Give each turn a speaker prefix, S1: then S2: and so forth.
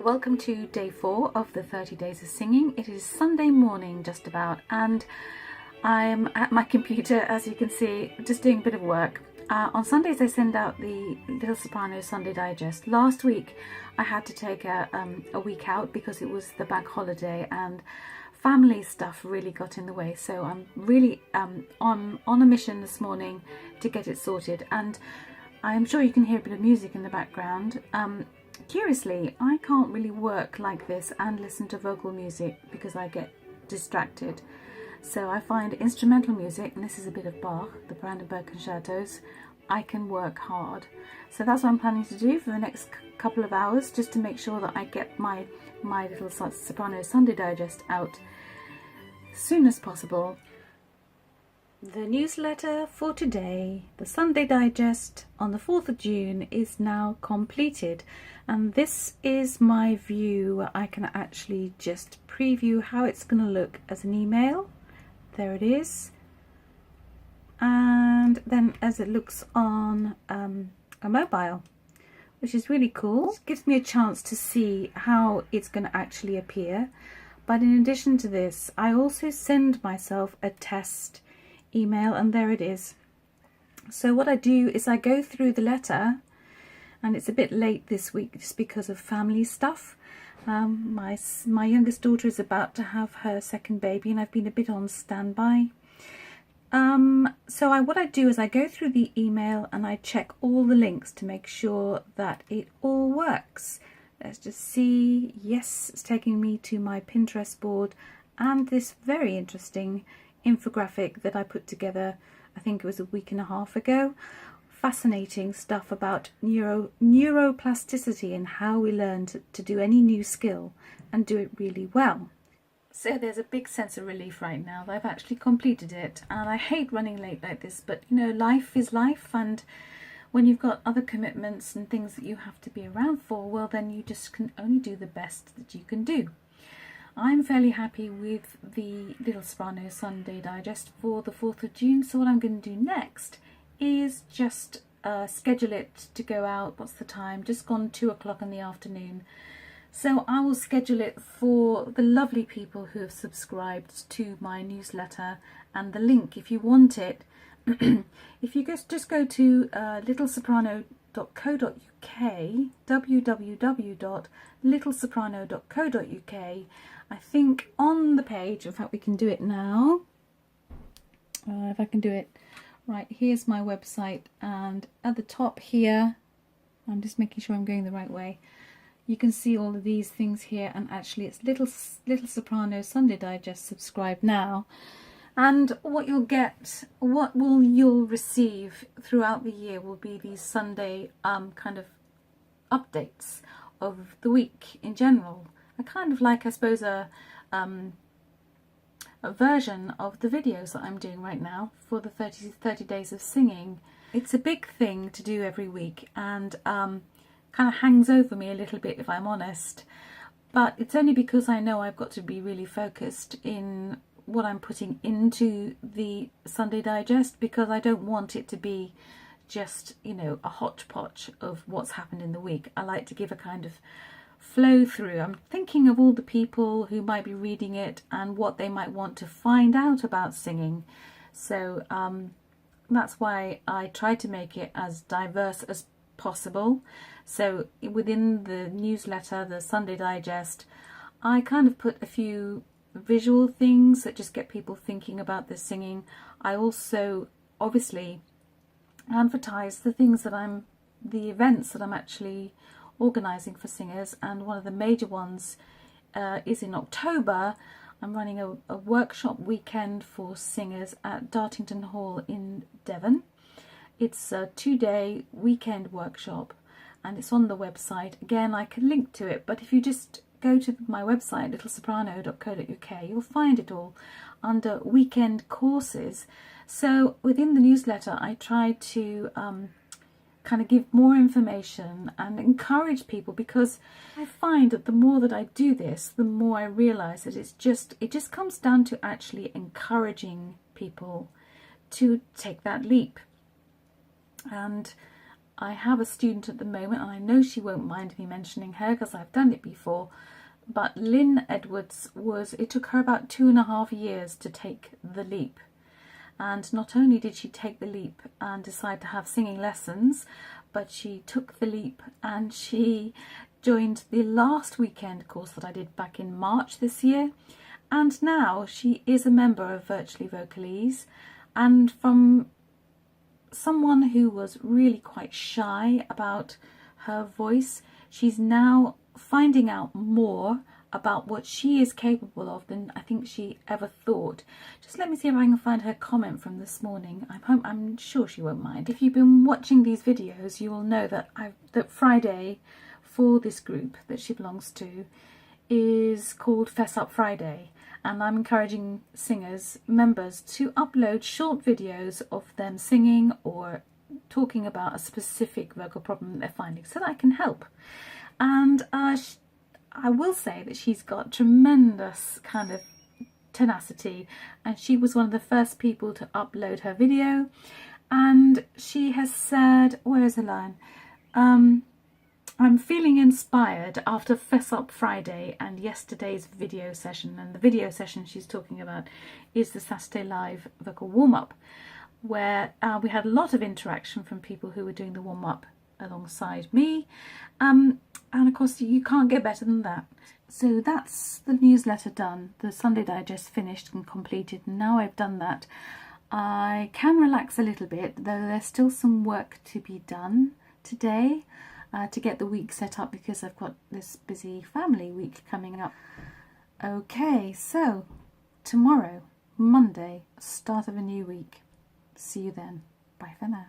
S1: Welcome to day 4 of the 30 days of singing. It is Sunday morning just about, and I'm at my computer, as you can see, just doing a bit of work. On Sundays I send out the Little Soprano Sunday Digest. Last week I had to take a week out because it was the bank holiday and family stuff really got in the way, so I'm really on a mission this morning to get it sorted. And I'm sure you can hear a bit of music in the background. Curiously, I can't really work like this and listen to vocal music because I get distracted. So I find instrumental music, and this is a bit of Bach, the Brandenburg concertos, I can work hard. So that's what I'm planning to do for the next couple of hours, just to make sure that I get my little Soprano Sunday Digest out as soon as possible. The newsletter for today, the Sunday Digest on the 4th of June, is now completed, and this is my view where I can actually just preview how it's going to look as an email. There it is, and then as it looks on a mobile, which is really cool. It gives me a chance to see how it's going to actually appear. But in addition to this, I also send myself a test email, and there it is. So what I do is I go through the letter, and it's a bit late this week just because of family stuff. My youngest daughter is about to have her second baby, and I've been a bit on standby. So what I do is I go through the email and I check all the links to make sure that it all works. Let's just see. Yes, it's taking me to my Pinterest board and this very interesting infographic that I put together, I think it was a week and a half ago. Fascinating stuff about neuroplasticity and how we learn to do any new skill and do it really well. So there's a big sense of relief right now that I've actually completed it, and I hate running late like this, but you know, life is life, and when you've got other commitments and things that you have to be around for, well, then you just can only do the best that you can do. I'm fairly happy with the Little Soprano Sunday Digest for the 4th of June, so what I'm going to do next is just schedule it to go out. What's the time? Just gone 2 o'clock in the afternoon. So I will schedule it for the lovely people who have subscribed to my newsletter, and the link, if you want it, if you just go to littlesoprano.co.uk, www.littlesoprano.co.uk, I think on the page, in fact we can do it now, if I can do it, right, here's my website, and at the top here, I'm just making sure I'm going the right way, you can see all of these things here, and actually it's Little Soprano Sunday Digest, subscribe now. And what you'll get, you'll receive throughout the year will be these Sunday kind of updates of the week in general. I kind of like, I suppose, a version of the videos that I'm doing right now for the 30 days of singing. It's a big thing to do every week, and kind of hangs over me a little bit, if I'm honest. But it's only because I know I've got to be really focused in what I'm putting into the Sunday Digest, because I don't want it to be just, you know, a hodgepodge of what's happened in the week. I like to give a kind of flow through. I'm thinking of all the people who might be reading it and what they might want to find out about singing. So that's why I try to make it as diverse as possible. So within the newsletter, the Sunday Digest, I kind of put a few visual things that just get people thinking about the singing. I also obviously advertise the events that I'm actually organising for singers, and one of the major ones is in October. I'm running a workshop weekend for singers at Dartington Hall in Devon. It's a 2-day weekend workshop, and it's on the website. Again, I can link to it, but if you just go to my website, littlesoprano.co.uk, you'll find it all under weekend courses. So within the newsletter, I try to kind of give more information and encourage people, because I find that the more that I do this, the more I realise that it just comes down to actually encouraging people to take that leap. And I have a student at the moment, and I know she won't mind me mentioning her because I've done it before, but Lynn Edwards it took her about 2.5 years to take the leap. And not only did she take the leap and decide to have singing lessons, but she took the leap and she joined the last weekend course that I did back in March this year. And now she is a member of Virtually Vocalese. And from someone who was really quite shy about her voice, she's now finding out more about what she is capable of than I think she ever thought. Just let me see if I can find her comment from this morning. I'm sure she won't mind. If you've been watching these videos, you will know that Friday for this group that she belongs to is called Fess Up Friday, and I'm encouraging members to upload short videos of them singing or talking about a specific vocal problem that they're finding so that I can help. And I will say that she's got tremendous kind of tenacity, and she was one of the first people to upload her video, and she has said, where is the line? I'm feeling inspired after Fess Up Friday and yesterday's video session. And the video session she's talking about is the Saturday Live vocal warm-up, where we had a lot of interaction from people who were doing the warm-up alongside me. And of course you can't get better than that. So that's the newsletter done. The Sunday Digest finished and completed. And now I've done that, I can relax a little bit, though there's still some work to be done today to get the week set up, because I've got this busy family week coming up. Okay, so tomorrow, Monday, start of a new week. See you then. Bye for now.